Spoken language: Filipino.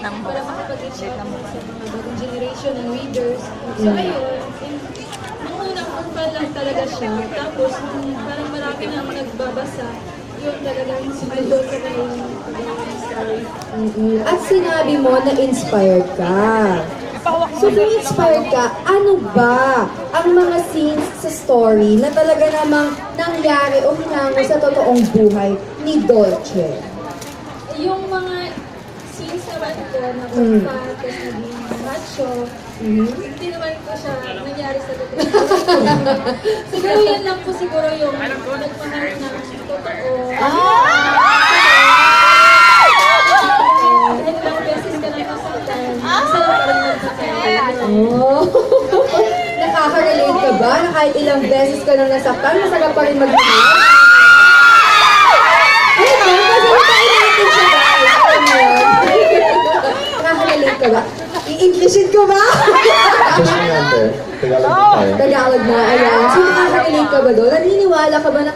para makapag-reach out naman sa mga bagong generation ng readers. So ayun, nung unang fan lang talaga siya. Tapos parang marami na nagbabasa. Yun talagang sumaldo sa kanyang story. At sinabi mo na inspired ka. So kung inspired ka, ano ba ang mga scenes sa story na talaga namang nangyari o hinango sa totoong buhay ni Dolce? Yung mga scenes naman ko na pagpa, tapos naging macho, hindi naman ko siya nangyari sa totoo. Siguro yan lang po siguro yung nagmahal ng totoo. Kahit ilang beses ka lang nasaktan, masaya pa rin magpapaya. Oh. Nakaka-relate ka ba na kahit ilang beses ka nang nasaktan, masarap pa rin mag-ihip? Ay, ba? Masalitain natin siya ba? Nakaka-relate ka ba? I-Englishin ko ba? Just remember, Tagalog tayo. Tagalog na, ayan. So, nakaka-relate ka ba doon? Naniniwala ka ba na